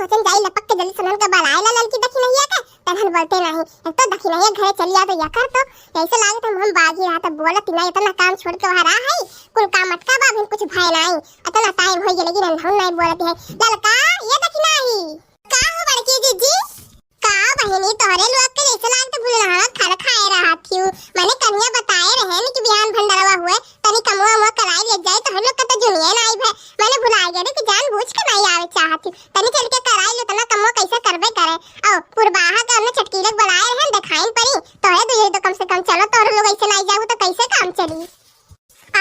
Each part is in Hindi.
सोचन जाई लपक के जल्दी सुनन का बलाए ला ललकी देखी नहीं है के तहन बोलते नहीं एक तो देखी नहीं है घरे चली आ तो या कर तो ऐसे लागे तो हम बागी रहा तो बोलत नहीं इतना काम छोड़ के वहां रहा है कुल काम अटका बा कुछ भय नहीं इतना टाइम हो गेल लेकिन हम नहीं बोलत है ललका ये देखी नहीं का हो बड़की जीजी का बहनी तोहरे लोग के ऐसे लागे तो भूल रहा खाना खाए रहा थी मैंने कन्या बताए रहे न कि बिहान भंडारवा हुए तनी कमवा मो कराई ले जाए तो हम लोग का तो जुनिया नहीं है मैंने भुला गया कि जानबूझ के नहीं आवे चाहती तनी चल के कराई ले तना कमवा कैसे करबे करे और पुरबाहा का हमने चटकीलक बनाए रहे दिखाइन पड़ी तो है तो कम से कम चलो तोहरे लोग ऐसे नहीं जाऊ तो कैसे काम चली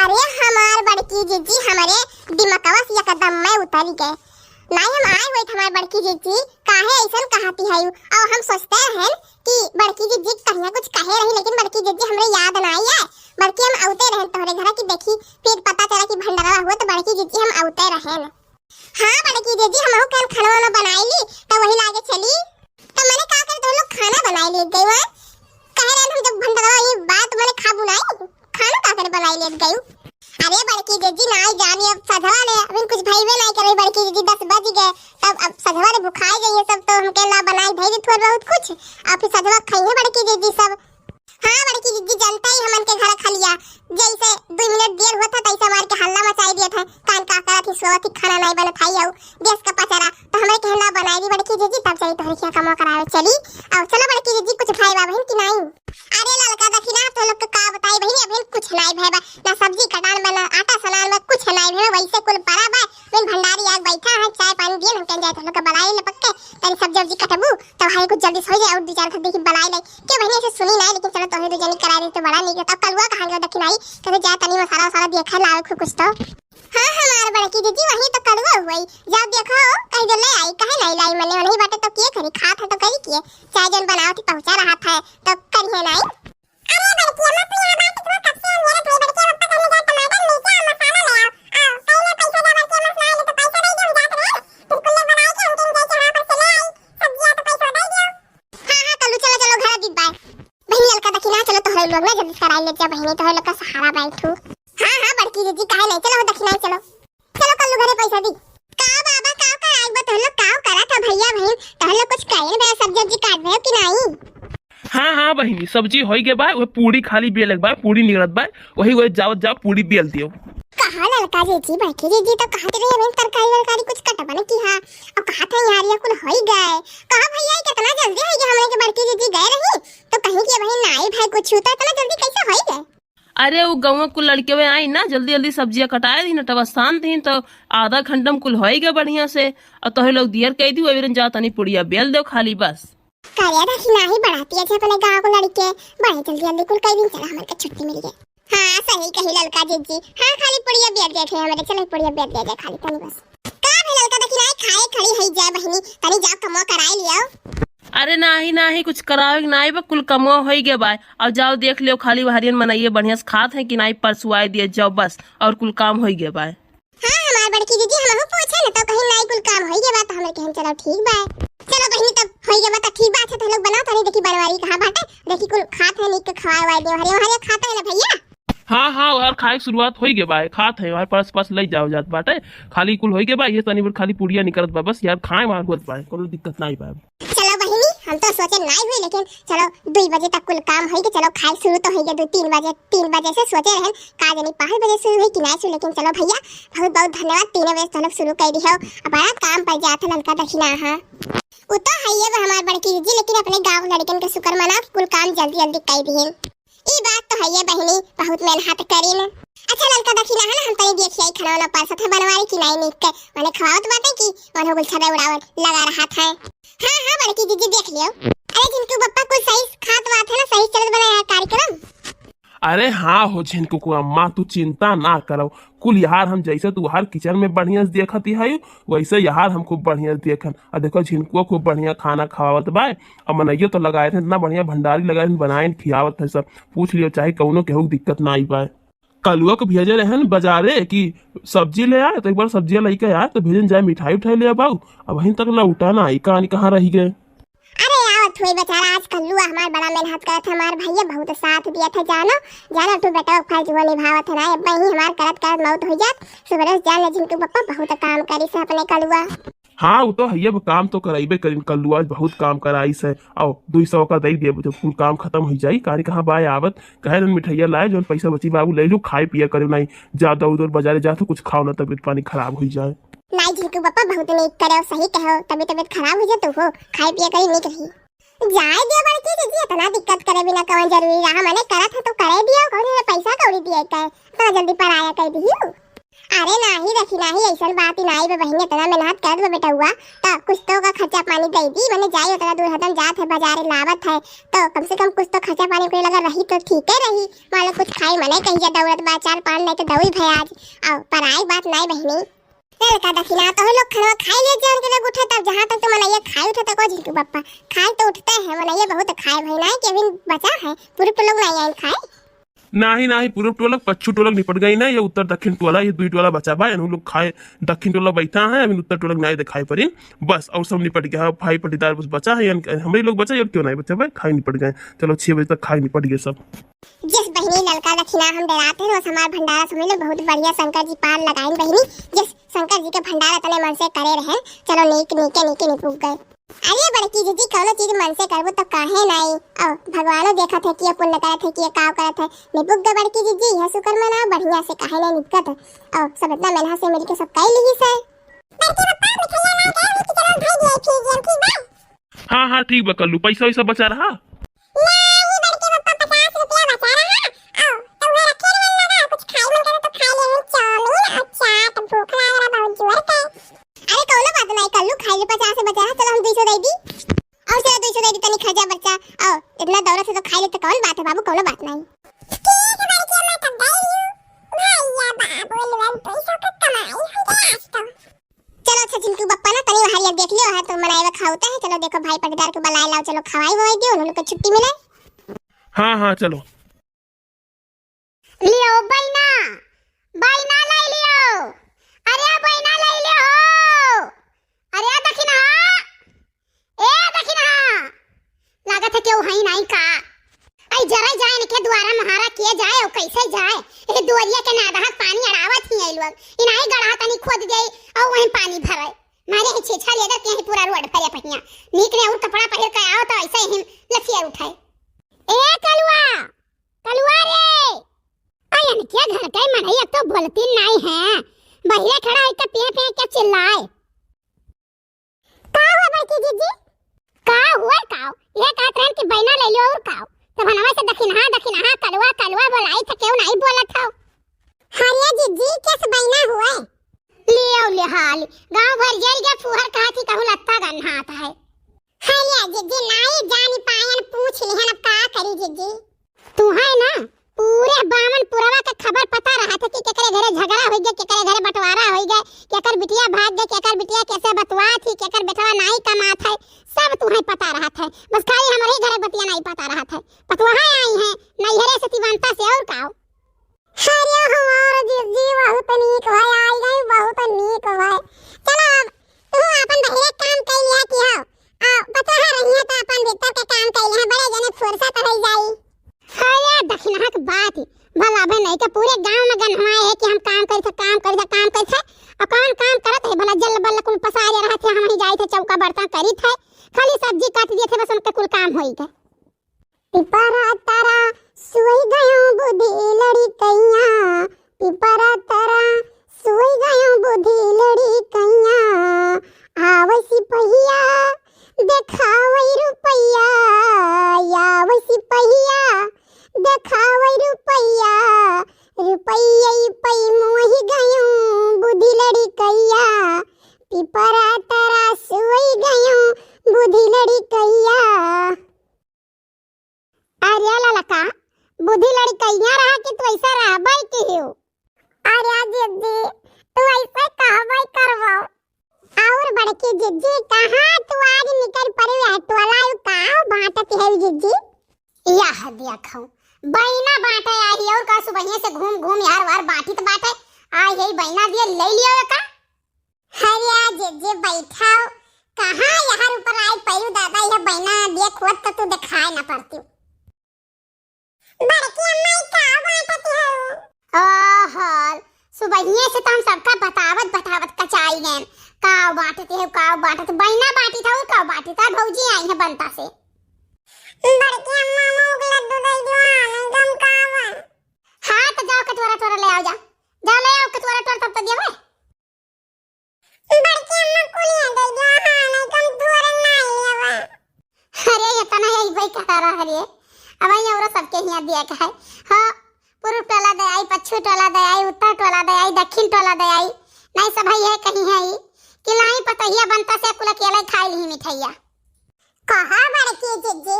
अरे हमार बड़की जीजी हमारे दिमागवा से एकदम में उतर गए नहीं हम आए हुए हमारे बड़की जीजी काहे ऐसन कहती है और हम सोचते हैं कि बड़की जीजी कहिया कुछ कहे रही लेकिन बड़की जीजी हमरे याद नहीं है बड़की हम आउते रहे तोहरे घर की देखी फिर पता चला कि भंडारा हुआ तो बड़की जीजी हम आउते रहे हां बड़की जीजी हम हो कल खाना वाला बनाई ली तो वही लागे चली तो मैंने का कर तो लोग खाना बनाई ले गए वहां कह रहे हम जब भंडारा ये बात मैंने खाबू नहीं खाना का कर बनाई ले गए अरे बड़की जीजी ना जानी अब सधवा ले अभी कुछ भाईवे नहीं करे बड़की जीजी 10 बज गए तब अब सधवा ले भुखाई गई सब तो हमके ला बनाई धई थोड़ा बहुत कुछ अब फिर सधवा खाई है बड़की जीजी सब हां बड़की जीजी जानता ही हमन के घर खा लिया जैसे 2 मिनट देर होता तैसे मार के हल्ला मचाई दिया था कान का करा थी सोती खाना नहीं बना खाई आऊ गैस का पचरा तो हमरे कहला बनाई दी बड़की जीजी तब चली तोहरे क्या कमा करावे चली और चलो बड़की जीजी कुछ खाई बा बहन कि नहीं अरे ललका दखिना तो लोग का बताई बहन अभी कुछ नहीं भेबा ना सब्जी कटान बना आटा सनान में कुछ नहीं भेबा वैसे कुल परा बा बिन भंडारी आग बैठा है चाय पानी दिए हम कह जाए तो लोग बनाई ले पक्के तनी सब्जी सब्जी कटबू तो भाई कुछ जल्दी सो जाए और 2-4 घर देखी बनाई ले के बहन ऐसे सुनी नहीं लेकिन चलो तोहरे दो जनी करा दे तो बड़ा नहीं अब कलवा कहां गया दखिनाई कहते जा तनी मसाला सारा देखा लावे कुछ तो हां हमार बड़की दीदी वही तो कलवा हुई जाओ देखो कहीं जो ले आई कहे नहीं लाई मैंने नहीं बाटे तो के करी खात है तो करी किए चाय जन बनाओ थी पहुंचा रहा था तो करिए नहीं अरे बड़की अम्मा तू यहां बात तो कब से मेरे पे बड़की अम्मा करने जा टमाटर लेके आ मसाला ले आओ पहले पैसा दे बड़की अम्मा ना ले तो पैसा नहीं दूं जात रे फिर कुल्ले बनाई के हम दिन जैसे वहां पर चले आई सब्जियां तो पैसा दे दियो हां कल्लू चलो चलो घर दी बाय बहनी अलका दखिना चलो तोहरे लोग ना जल्दी कराई ले जा बहनी तोहरे लोग का सहारा बैठू हां बड़की दीदी काहे नहीं चलो दखिना चलो चलो कल्लू घरे पैसा दी का बाबा का आज बा तोहरे लोग का करा था भैया बहन तोहरे लोग कुछ कहे ना सब्जी काट रहे हो कि नहीं हाँ बहिनी सब्जी होई के बा वो पूरी खाली बेलक बा पूरी निकलत बा वही जाओ पूरी बेल दियो कहा ललका जीजी बड़की जीजी तो कहते रहे बहन तरकारी कुछ कटवा ना की हां और कहा था यार ये कुल होई गए कहा भैया कितना जल्दी है कि हमरे के बड़की जीजी गए रही तो कहीं के बहन नाई भाई कुछ होता इतना जल्दी कैसे होई गए अरे वो गाँव कुल लड़के में आई ना जल्दी जल्दी सब्जियां कटाए दी ना तब शांत थी तो आधा घंटा में कुल होई गए बढ़िया से और तोहे लोग दियर कह दी अभी जा तनी पुड़िया बेल दो खाली बस करिया दखिना ही बढ़ाती है अपने गांव को लड़के बड़े जल्दी जल्दी कुल कई दिन चला हमारे छुट्टी मिल गई हां सही कही ललका जीजी हां खाली पुड़िया बेल दे थे हमारे चलो पुड़िया बेल दे दे खाली तनी बस का भी ललका दखिना खाए खड़ी है जाए बहनी तनी जाओ कमो कराई लियो अरे नाही कुछ करावे नाही बा कुल कमो होई गए बा अब जाओ देख लियो खाली हरियन बनाइए बढ़िया से खात है कि नहीं परसुआई दिए जाओ बस और कुल काम होई गए बा हां हमार बड़की दीदी हम हो पूछे ना तो कहीं नहीं कुल काम होई गए बा तो हमरे कहन चलो ठीक बा चलो बहनी तब होई गए बा तो ठीक बात है तो लोग बनाओ तनी देखी बनवारी कहां बाटे देखी कुल खात है निक खवाए वाई दे हरिया खाता है ना भैया हाँ और खाए शुरुआत होई गए बा खात है और पास ले जाओ जात बाटे खाली कुल होई गए बा ये तनी बार खाली पुड़िया निकलत बा बस यार खाए मार होत बा कोनो दिक्कत नहीं बा चलो बहनी हम तो सोचे नहीं हुई लेकिन चलो 2 बजे तक कुल काम होई के चलो खाए शुरू तो होई गए 3 बजे से सोचे रहन का जानी 5 बजे शुरू हुई कि नहीं शुरू लेकिन चलो भैया बहुत धन्यवाद 3 बजे तो लोग शुरू कर दी हो अब बड़ा काम पर जात ललका दखिना हां वो तो है ये हमार बड़की जी लेकिन अपने गांव लड़कन के शुक्र मना कुल काम जल्दी कर दिए ई बात तो है ये बहनी बहुत मेहनत करी ना अच्छा ललका दखिना है ना हम तनी देखिए खाना वाला परसा था बनवाई कि नहीं निक के मैंने खवावत बाटे कि मन हो गुल छबे उड़ावत लगा रहा था हां बड़की दीदी देख लियो अरे जिनको पप्पा को सही खात बात है ना सही चलत बनाया कार्यक्रम अरे हाँ हो झिनको को अम्मा तू चिंता ना करो कुल यार हम जैसे तू हर किचन में बढ़िया से देखती है वैसे यार हम खूब बढ़िया से देखन और देखो झिनको खूब बढ़िया खाना खवावत बा और मनइयो तो लगाए थे इतना बढ़िया भंडारी लगाए बनाए खियावत है सब पूछ लियो चाहे कौनो केहू दिक्कत ना आई पाए कलुआ को भेजे रहे बाजारे कि सब्जी ले आए तो एक बार सब्जियां लेके आए तो भेजन जाए मिठाई उठाई ले बाऊ अब वहीं तक ना उठा ना आई कहाँ रही गए थोड़ी बेचारा आज कल्लू हमार बड़ा मेहनत करत हमार भैया बहुत साथ दिया था जानो तू बेटा फर्ज वो निभावत है ना अब ही हमार करत मौत हो जात सुबह जान ले जिनको पप्पा बहुत काम करी से अपने कलुआ हाँ वो तो है, अब काम तो कराइबे करीन, कल आज बहुत काम कराइस है। आओ 200 का दे दिए, जब कुल काम खत्म हो जाई कहानी कहाँ बाय आवत कहे जन मिठाइया लाए, जो पैसा बची बाबू ले लो, खाए पिया करे नहीं, ज्यादा उधर बाजारे जा तो कुछ खाओ ना, तबीयत पानी खराब हो जाए। नहीं झिंकू पापा बहुत नीक करे, सही कहो, तबीयत खराब हो जाए तो हो, खाए पिया करी नीक रही। जाए दियो बड़की जी, इतना दिक्कत करे बिना कौन जरूरी रहा, मैंने करा था तो करे दियो, कौन पैसा कौड़ी दिए का तो जल्दी पर आया कर दियो। अरे नाही रखी नाही, ऐसा बात ही नहीं बे बहन, इतना मेहनत कर दो बेटा हुआ तो कुछ तो का खर्चा पानी दे दी, मैंने जाई उतना दूर हदम जात है बाजारे लावत है तो कम से कम कुछ तो खर्चा पानी करे लगा रही तो ठीक है रही, मान लो कुछ खाई मने कहीं दौड़त बा 4-5 नहीं तो दौड़ी भई आज। आओ पर आई बात नहीं बहनी, चल का दखिना तो लोग खाना खाई ले जान के लोग उठा, तब जहां तक तो मनैया खाई उठा तक झिंकू पप्पा खाए तो उठते हैं, मनैया बहुत खाए भाई नहीं कि अभी बचा है, पूरे तो लोग नहीं आए खाए। नाही नाही, पूर्व टोलक पश्चिम टोलक निपट गई ना, ये उत्तर दक्षिण टोला, ये दुई टोला बचा बा, इन लोग खाए, दक्षिण टोला बैठा है, अभी उत्तर टोलक नहीं दिखाई पड़ी बस, और सब निपट गया, भाई पटीदार बस बचा है, हमारे लोग बचा और क्यों नहीं बचा भाई, खाई निपट गए, चलो 6 बजे तक खाई निपट गए सब। जिस बहनी ललका दक्षिणा हम डराते हैं रोज हमारा भंडारा समझ लो बहुत बढ़िया शंकर जी पार लगाइन बहनी, जिस शंकर जी के भंडारा तने मन से करे रहे, चलो नीक नीके नीके निपुग गए। अरे बड़की जी कौनो चीज मन से करबो तो काहे नहीं, ओ भगवानो देखा थे कि पुण्य करे थे कि काव करे थे, निपुग गए बड़की जी है शुक्र मना बढ़िया से काहे नहीं निपकत, ओ सब इतना मेहनत से मिलके सब कई ली से। बड़की पप्पा मिठाई ना कहे कि चलो भाई दिए फिर हम ठीक बा। हाँ हाँ ठीक बा, कल्लू पैसा वैसा बचा रहा नहीं बड़के पप्पा 50 रुपया बचा रहा, आओ तुम्हें रखे रहन लगा, कुछ खाई मन करे तो खा ले हम चाउमीन, अच्छा तो भूख लग रहा बहुत जोर के। अरे कौनो बात नहीं कल्लू, खाई ले 50 से बचा रहा, चलो हम 200 दे दी, और चलो 200 दे दी तनी खर्चा बच्चा, आओ इतना दौलत से तो खाई ले तो कौन बात है बाबू, कौनो बात नहीं। ठीक है बड़की मैं तो दे भैया बाबू लोग पैसा का कमाई हो गया आज तो। चलो अच्छा चिंटू पप्पा ना तनी हरिया देख लियो है तो मनाएवा खाओते हैं, चलो देखो भाई पटीदार को बुलाए लाओ, चलो खवाई होई दियो, उन लोग को छुट्टी मिले। हाँ हाँ चलो लियो बैना बैना ले लियो, अरे बैना ले लियो, अरे दखिना ए दखिना लागत है क्यों हई नहीं का, आई जरा जाए के द्वारा महारा किए जाए और कैसे जाए, ए दुआरिया के नादहा पानी अड़ावत ही आई लोग इनाई गढ़ा तनी खोद गई और वहीं पानी भरे मारे ही छेछा लेदर के ही पूरा रोड भरे पहिया नीक ने और कपड़ा पहिर के आओ तो ऐसे ही लफिया उठाए। ए कलुआ कलुआ रे आयन क्या घर के मनैया तो बोलती नहीं है, बहिरे खड़ा है के पे के चिल्लाए, का हुआ बड़की जीजी का हुआ का ये का ट्रेन की बैना ले लियो और का तब हनवा से दखिना कलुआ कलुआ बोलाई था क्यों नहीं बोला था। हरिया जीजी कैसे बैना हुआ लियो ले हाल गांव भर जल गया फुहर कहा थी कहूं लत्ता गन्हात है। हरिया जीजी नहीं जानी पायन पूछ लेहन अब का करी जीजी, तू है ना पूरे बामन पुरवा का खबर पता रहा था कि केकरे घरे झगड़ा हो गया, केकरे घरे बंटवारा हो गया, केकर बिटिया भाग गई, केकर बिटिया कैसे बतवा थी, केकर बेटवा नहीं कमात है, सब तुम्हें पता रहा था, बस खाली हमारे घरे बतिया नहीं पता रहा था, पतवाहा आई है नैहरे से तिवंता से और काओ। हरिया हमार जीजी बहुत नीक भाई आई गई बहुत नीक भाई, चलो अब तू अपन बहिरे काम कर लिया कि हो आ बता रही है तो अपन भीतर का काम कर लिया, बड़े जने फुर्सत रह जाई। हरिया दखिना के बात भला भे नहीं के पूरे गांव में गनहवाए है कि हम काम कर थे और कौन काम करत है भला जल बल कुल पसा ले रहा थे, हम ही जाए थे चौका बर्तन करी थे खाली सब्जी काट दिए थे बस उनके कुल काम होई थे। पिपरा तारा सोई गयो बुद्धि लड़ी कैया, पिपरा तारा सोई गयो बुद्धि लड़ी कैया, आवै सिपहिया देखावै रुपैया, आवै सिपहिया देखावै रुपैया, रुपैया पै मोहि गयो बुद्धि लड़ी कैया, पिपरा तारा सोई गयो बुद्धि लड़ी कैया। अरे ललका बुद्धि लड़ी कैया रहा कि तू ऐसा रहबै कि हो, अरे जीजी तू ऐसे कहबै करबो, और बड़की जीजी कहां तू आज निकल पड़ी है टोला काओ बांटत है जीजी, यह देखो बैना बांटे आई और का सुबह से घूम घूम यार वार बांटी तो बांटे आ यही बैना दिए ले लियो का। हरिया जीजी बैठाओ कहां यहां ऊपर आई पैरू दादा यह बैना दिए खोद तो तू दिखाए ना पड़ती। बड़की अम्मा का बांटत है ओह सुबहिए से तो हम सबका बतावत बतावत कचाई गए। काव बांटते है काव बांटते, बहिना बाटी था वो काव बाटी था, भौजी आई है बनता से। बड़की अम्मा मोग लड्डू दे दियो एकदम कावा। हाँ तो जाओ कटोरा टोरा ले आओ, जा ले आओ कटोरा टोरा तब तक देवे। बड़की अम्मा कुलिया दे दियो एकदम धोरन ना लेवा। अरे ये तना है भाई कह रहा है, अब ये और सबके हिया दिया का है। हां पूर्व टोला दे आई, पश्चिम टोला दे आई, उत्तर टोला दे आई, दक्षिण टोला दे आई, नहीं सब है कहीं है ई कि नहीं पतहिया बनता से कुल अकेले खाई ली मिठाइया। कहा बड़की जीजी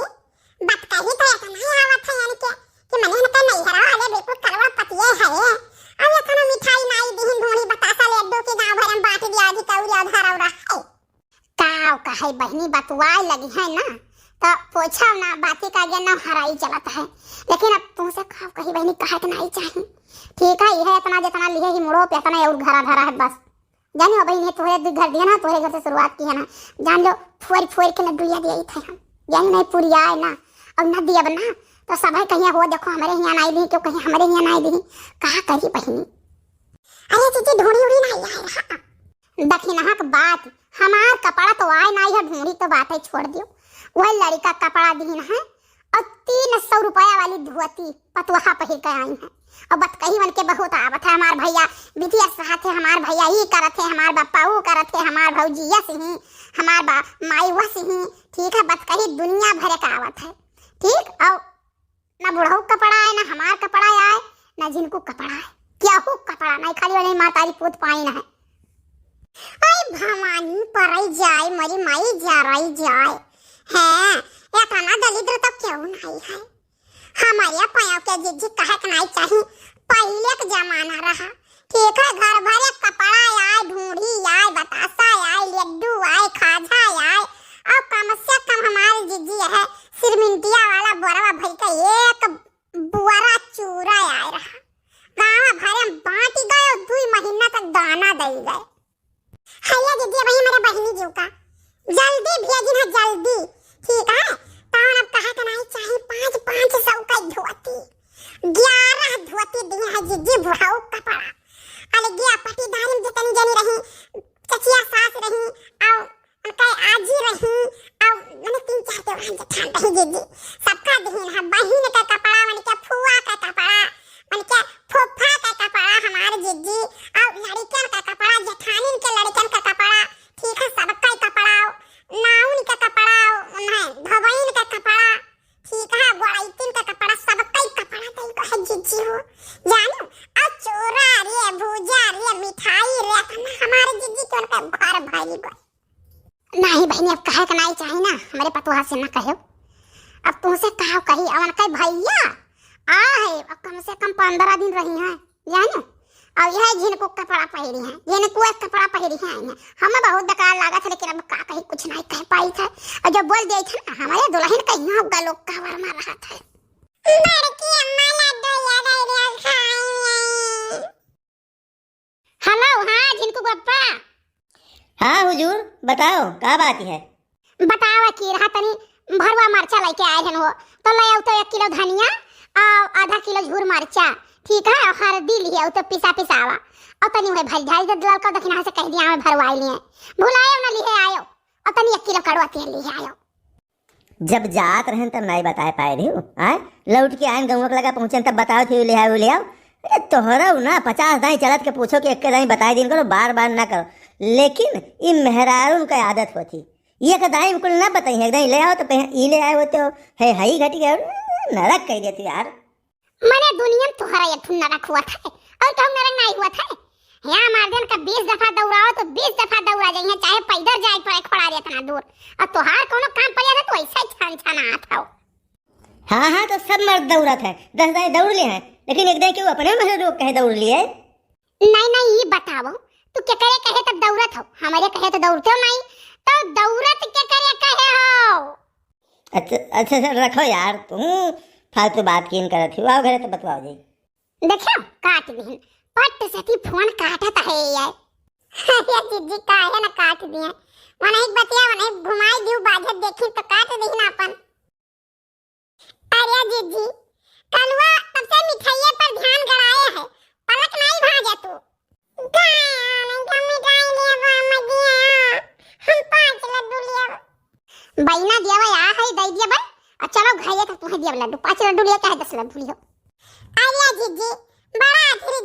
बात कही तो ऐसा नहीं आवत है यानी कि मने न नहीं हरा वाले बिल्कुल करवा पतिए है। अब ये खाना मिठाई नहीं दिहिन ढोणी बतासा लड्डू के गांव भर में बांट दिया आधी कौरी आधा रौरा है। काव कहे बहनी बतवाए लगी है ना तो पूछा ना बातें का आगे ना हराई चलता है, लेकिन अब तुमसे खाव कही बहनी कहे तो नहीं चाहिए। ठीक है यह इतना जितना लिए ही मुड़ो पे इतना और घरा धरा है बस। जानियो बहनी तोरे घर दिया ना, तोरे घर से शुरुआत की है ना, जान लो फोड़ फोड़ के लड्डू या दिए थे हम, जानी नहीं पूरी आए ना और न दिया बना तो सब कहीं हो देखो हमारे यहाँ नहीं दी, क्यों कहीं हमारे यहाँ नहीं दी, कहा करी बहनी। अरे जीजी ढोणी उड़ी नहीं आए रहा दक्षिणा का बात हमार कपड़ा तो आए नहीं है, ढूंढी तो बात है छोड़ दियो। वह लड़का कपड़ा दीन है और 300 रुपया वाली धोती पतवाहा पहिर के आई है और बत कही मन के बहुत आवत है। हमार भैया विधिया साथ है, हमार भैया ही करत है, हमार बापा वो करत है, हमार भौजिया से ही, हमार माई वह से ही। ठीक है बत कही दुनिया भर का आवत है। ठीक और ना बुढ़ऊ कपड़ा आए, ना हमार कपड़ा आए, ना जिनको कपड़ा है, क्या हो कपड़ा नहीं खाली वाली मातारी पूत पाई ना है। आई भवानी परई जाए मरी माई जा रही जाए है या खाना दलिद्र तो क्यों नहीं है। हमारे पायों के जीजी कहे कि नहीं चाहिए पहले का जमाना रहा। ठीक है घर भर कपड़ा आए, ढूंढी आए, बतासा आए, लड्डू आए, खाजा आए और कम से कम हमारे जीजी है सिरमिंटिया वाला बोरवा भर का एक बुआरा चूरा आए रहा। गाँव भर में बांट गए और 2 महीना तक दाना दे गए। हैया दीदी भाई मेरे बहनी जी का जल्दी भेजी ना जल्दी। ठीक है तान अब कहा नहीं चाहिए 500 का धोती 11 धोती दिए है जीजी बुढ़ाऊ कपड़ा अलग गया पति दानी जितनी जनी रही चचिया सास रही और उनका आजी रही और मैंने 3-4 त्योहार जठान रही जीजी सबका दिए है। बहन का कपड़ा मन के फुआ का कपड़ा मन के फूफा का कपड़ा हमारे जीजी और लड़कन का कपड़ा जठानी के लड़कन का कपड़ा। ठीक है सबका कपड़ा नाउन का कपड़ा नहीं भवाइन का कपड़ा। ठीक है गोड़ाइतिन का कपड़ा सबका कपड़ा दई को है जीजी हो जानो और चोरा रे भूजा रे मिठाई रे हमारे जीजी के उनका घर भारी गो नहीं बहनी अब कहे का नहीं चाहिए ना, हमारे पतवाह से ना कहो। अब तुमसे कहो कही अवन कहे भैया आ है अब कम से कम 15 दिन रही है जानो। और यह जिनको कपड़ा पहरी है, जिनको एक कपड़ा पहरी है हमें बहुत बेकार लगा था, लेकिन अब का कहीं कुछ नहीं कह पाई था। और जब बोल दिया था ना हमारे दुल्हन का यहाँ गलो कवर मार रहा था। बड़की अम्मा लड्डू या दे रे खाई। हेलो हाँ जिनको पप्पा। हाँ हुजूर बताओ क्या बात है। बतावा की रहा तनी भरवा मरचा लेके आए हन हो तो ले आओ तो 1 किलो धनिया और आधा किलो झूर मरचा। ठीक है और हल्दी लिए तो पिसा पिसावा और तनी हुए भर ढाई दल का दक्षिणा से कह दिया मैं भरवाई लिए भुलायो ना लिए आयो और तनी 1 किलो कड़वा तेल लिए आयो। जब जात रहन तब नहीं बता पाए रही आए लौट के आयन गाँव लगा पहुँचन तब बताओ थे ले आओ ले आओ। अरे तोहरा ना 50 दाई चलत के पूछो कि 1 दाई बताए दिन करो बार बार ना करो, लेकिन ये मेहरारून का आदत होती ये का दाई बिल्कुल ना बताई है दाई ले आओ तो ई ले आए होते हो है हई घटी गए नरक कह देती यार। मैंने दुनिया में तुम्हारा ये ठुन्ना रखा हुआ था और कहूँ नरक नहीं हुआ था। यहाँ मार्जन का 20 दफा दौड़ाओ तो 20 दफा दौड़ा जाइए चाहे पैदल जाए पड़े खड़ा रहे इतना दूर और तुहार कोनो काम पड़ जाता तो ऐसा छान छाना आता हो। हाँ हाँ तो सब मर्द दौड़त है 10 दाई दौड़ लिए हैं, लेकिन एक दाई क्यों अपने मेरे लोग कहे दौड़ लिए। नहीं ये बताओ तू क्या करे कहे तब दौड़त हो, हमारे कहे तो दौड़ते हो नहीं तो दौड़त क्या करे कहे हो। अच्छा रखो यार तुम फालतू बात किन करत हो आओ घरे तो बतवाओ जी। देखो काट दिन पट से फोन काटत है यार। अरे जीजी काहे ना काट दिए मने एक बतिया मने घुमाई दियो बाजत देखी तो काट देही ना अपन। अरे जीजी कलवा तब से मिठाइये पर ध्यान गड़ाए है पलक नहीं भाजा तू। बहिना दिया भाई आ है दे दिया भाई। और चलो घर तक तुम्हें दिया लड्डू 5 लड्डू लिया चाहे 10 लड्डू लियो। अरे जीजी बड़ा धीरे